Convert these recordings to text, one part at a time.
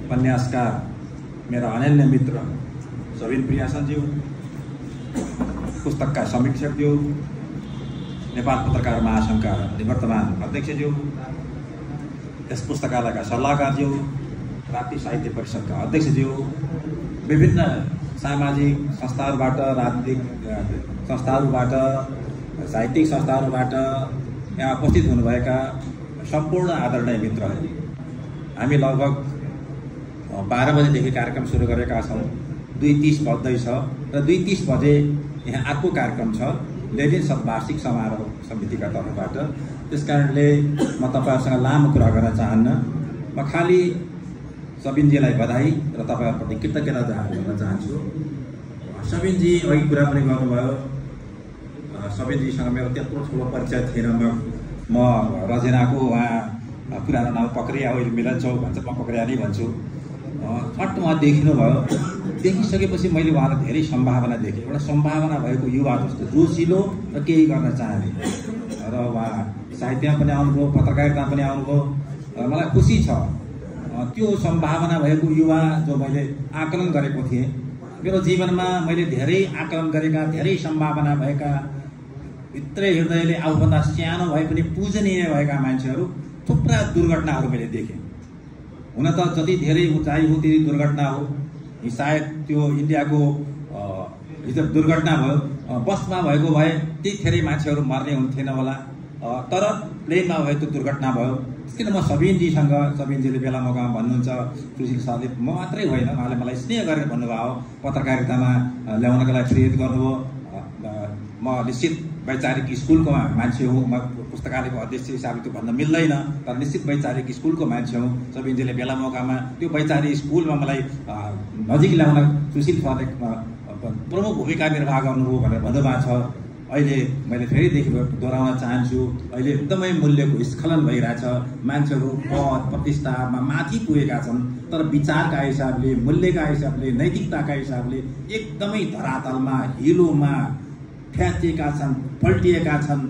उपन्यासकार मेरा अनन्य मित्र सबिन प्रियासनज्यू, पुस्तकका समीक्षकज्यू, नेपाल पत्रकार महासंघका निवर्तमान अध्यक्षज्यू, यस पुस्तकालयका सल्लाहकारज्यू, राप्ती साहित्य परिषदका अध्यक्षज्यू, विभिन्न सामाजिक संस्थाहरूबाट, राजनीतिक संस्थाहरूबाट, साहित्यिक संस्थाहरूबाट यहाँ उपस्थित हुनुभएका सम्पूर्ण आदरणीय मित्रहरू, हामी लगभग 12 बजेदेखि कार्यक्रम सुरु गरेका छौँ। 2:30 बज्दैछ र 2:30 बजे यहाँ अर्को कार्यक्रम छ, लेनिन शतवार्षिक समारोह समितिका तर्फबाट। त्यसकारणले म तपाईँहरूसँग लामो कुरा गर्न चाहन्न। म खालि सबिनजीलाई बधाई र तपाईँहरूप्रति कृतज्ञता गर्न चाहन्छु। सबिनजी अघि कुरा पनि गर्नुभयो, सबिनजीसँग मेरो त्यत्रो ठुलो परिचय थिएन। म रजेनाको उहाँ पुरानो नाम पक्रिया, अहिले मिलन चौक भन्छ, म पक्रिया नै भन्छु। फट उहाँ देखिनुभयो। देखिसकेपछि मैले उहाँलाई धेरै सम्भावना देखेँ। एउटा सम्भावना भएको युवा जस्तो जोसिलो र केही गर्न चाहने, र उहाँ साहित्यमा पनि आउनुभयो, पत्रकारिता पनि आउनुभयो। मलाई खुसी छ त्यो सम्भावना भएको युवा जो मैले आकलन गरेको थिएँ। मेरो जीवनमा मैले धेरै आकलन गरेका, धेरै सम्भावना भएका, भित्रै हृदयले आफूभन्दा सानो भए पनि पूजनीय भएका मान्छेहरू, थुप्रा दुर्घटनाहरू मैले देखेँ। हुन त जति धेरै उचाइ हो त्यति दुर्घटना हो। सायद त्यो इन्डियाको हिजो दुर्घटना भयो, बसमा भएको भए त्यतिखेरै मान्छेहरू मर्ने हुन्थेन होला, तर प्लेनमा भएको दुर्घटना भयो। किन म सबिनजीसँग, सबिनजीले बेला मौकामा भन्नुहुन्छ, सुशील सरले म मात्रै होइन, उहाँले मलाई स्नेह गरेर भन्नुभयो, पत्रकारितामा ल्याउनका लागि प्रेरित गर्नुभयो। म निश्चित वैचारिक स्कुलको मान्छे हुँ, म पुस्तकालयको अध्यक्ष हिसाबले त्यो भन्न मिल्दैन, तर निश्चित वैचारिक स्कुलको मान्छे हुँ। सबिनजीले बेला मौकामा त्यो वैचारिक स्कुलमा मलाई नजिक ल्याउन सुशील सरले प्रमुख भूमिका निर्वाह गर्नुभयो भनेर भन्नुभएको छ। अहिले मैले फेरिदेखि दोहोऱ्याउन चाहन्छु, अहिले एकदमै मूल्यको स्खलन भइरहेछ। मान्छेहरू पद प्रतिष्ठामा माथि पुगेका छन्, तर विचारका हिसाबले, मूल्यका हिसाबले, नैतिकताका हिसाबले एकदमै धरातलमा, हिलोमा फ्याँचिएका छन्, पल्टिएका छन्।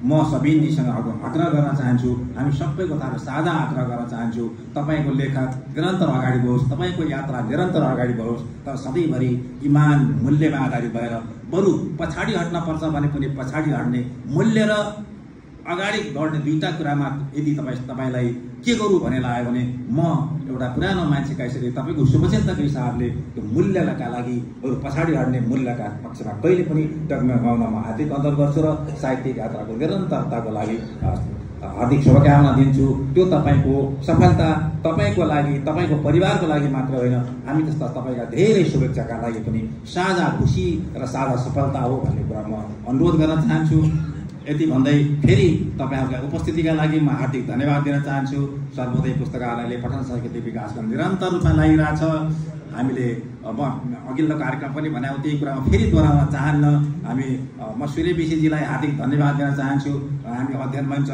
म सबिनजीसँग आग्रह गर्न चाहन्छु, हामी सबैको तर्फ साझा आग्रह गर्न चाहन्छु, तपाईँको लेखक निरन्तर अगाडि बढोस्, तपाईँको यात्रा निरन्तर अगाडि बढोस्, तर सधैँभरि इमान मूल्यमा आधारित भएर, बरु पछाडि हट्न पर्छ भने पनि पछाडि हट्ने मूल्य र अगाडि बढ्ने दुईटा कुरामा यदि तपाईँलाई के गरौँ भन्ने लाग्यो भने, म एउटा पुरानो मान्छेका हिसाबले, तपाईँको शुभचिन्तकको हिसाबले त्यो मूल्यका लागि बरु पछाडि हट्ने मूल्यका पक्षमा कहिले पनि डगमगाउन म हार्दिक अनुरोध गर्छु र साहित्यिक यात्राको निरन्तरताको लागि हार्दिक शुभकामना दिन्छु। त्यो तपाईँको सफलता तपाईँको लागि, तपाईँको परिवारको लागि मात्र होइन, हामी जस्ता तपाईँका धेरै शुभेच्छाका लागि पनि साझा खुसी र साझा सफलता हो भन्ने कुरा म अनुरोध गर्न चाहन्छु। यति भन्दै फेरि तपाईँहरूलाई उपस्थितिका लागि म हार्दिक धन्यवाद दिन चाहन्छु। सर्वोदय पुस्तकालयले पठन साहित्यिक विकासमा निरन्तर रूपमा लागिरहेछ। हामीले अब अघिल्लो कार्यक्रम पनि भनेको त्यही कुरामा फेरि दोहोऱ्याउन चाहन्न। म सूर्य विषीजीलाई हार्दिक धन्यवाद दिन चाहन्छु। हामी अध्ययन मञ्च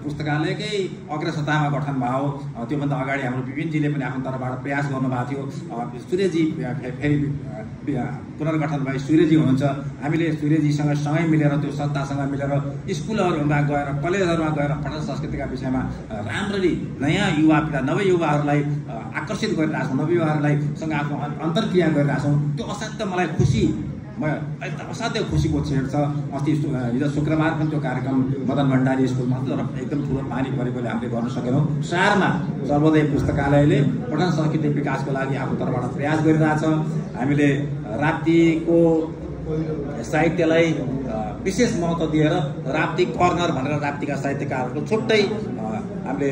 पुस्तकालयकै अग्रसतामा गठन भयो, त्योभन्दा अगाडि हाम्रो विपिनजीले पनि आफ्नो तर्फबाट प्रयास गर्नुभएको थियो। सूर्यजी फेरि पुनर्गठन भए सूर्यजी हुनुहुन्छ। हामीले सूर्यजीसँग सँगै मिलेर, त्यो संस्थासँग मिलेर स्कुलहरूमा गएर, कलेजहरूमा गएर पठन संस्कृतिका विषयमा राम्ररी नयाँ युवा पिँढी, नवयुवाहरूलाई आकर्षित गरिरहेको छौँ, नवयुवाहरूलाई सँग आफ्नो अन्तर्क्रिया गरिरहेको छौँ। त्यो असाध्य मलाई खुसी, असाध्य खुसीको क्षण छ। अस्ति हिजो शुक्रबार पनि त्यो कार्यक्रम मदन भण्डारी स्कुलमा, तर एकदम ठुलो पानी परेकोले हामीले गर्न सकेनौँ। सारमा सर्वोदय पुस्तकालयले पठन साहित्यिक विकासको लागि आफ्नो तर्फबाट प्रयास गरिरहेछ। हामीले राप्तीको साहित्यलाई विशेष महत्त्व दिएर राप्ती कर्नर भनेर राप्तीका साहित्यकारहरूको छुट्टै हामीले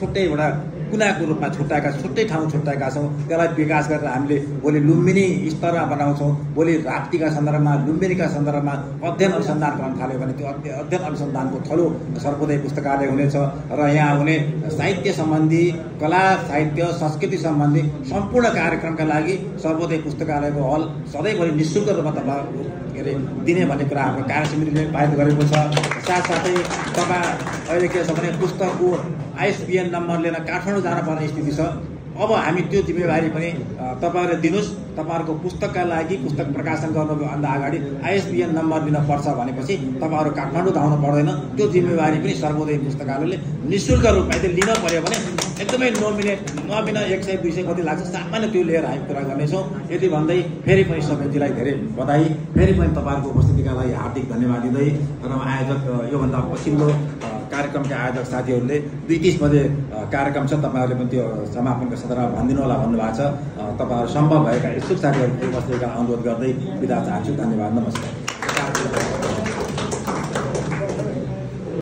छुट्टै एउटा कुनाको रूपमा छुट्याएका, छुट्टै ठाउँ छुट्याएका छौँ। त्यसलाई विकास गरेर हामीले भोलि लुम्बिनी स्तरमा बनाउँछौँ। भोलि राप्तीका सन्दर्भमा, लुम्बिनीका सन्दर्भमा अध्ययन अनुसन्धान गर्न थाल्यो भने त्यो अध्ययन अनुसन्धानको थलो सर्वोदय पुस्तकालय हुनेछ र यहाँ हुने साहित्य सम्बन्धी, कला, साहित्य, संस्कृति सम्बन्धी सम्पूर्ण कार्यक्रमका लागि सर्वोदय पुस्तकालयको हल सधैँभरि निःशुल्क रूपमा तपाईँ दिने भन्ने कुरा हाम्रो कार्य समितिले बाहिर गरेको छ। साथसाथै तपाईँ अहिले के छ भने पुस्तकको ISBN नम्बर लिन काठमाडौँ जानुपर्ने स्थिति छ। अब हामी त्यो जिम्मेवारी पनि तपाईहरुले दिनुस्। तपाईहरुको पुस्तकका लागि पुस्तक प्रकाशन गर्नुभन्दा अगाडि आईएसबीएन नम्बर दिन पर्छ भनेपछि तपाईहरु काठमाडौँ धाउनु पर्दैन। त्यो जिम्मेवारी पनि सर्वोदय पुस्तकालयले निशुल्क रूपमा यदि लिन पर्यो भने एकदमै नमिना 100-200 कति लाग्छ सामान्य त्यो लिएर हामी कुरा गर्नेछौँ। यति भन्दै फेरि पनि सबैलाई धेरै बधाई, फेरि पनि तपाईँहरूको उपस्थितिका लागि हार्दिक धन्यवाद दिँदै र आयोजक योभन्दा पछिल्लो कार्यक्रमका आयोजक साथीहरूले 2:30 बजे कार्यक्रम छ, तपाईँहरूले पनि त्यो समापनको सदरमा भनिदिनु होला भन्नुभएको छ। तपाईँहरू सम्भव भएका इच्छुक साथीहरूको उपस्थितिका अनुरोध गर्दै बिदा चाहन्छु। धन्यवाद, नमस्कार।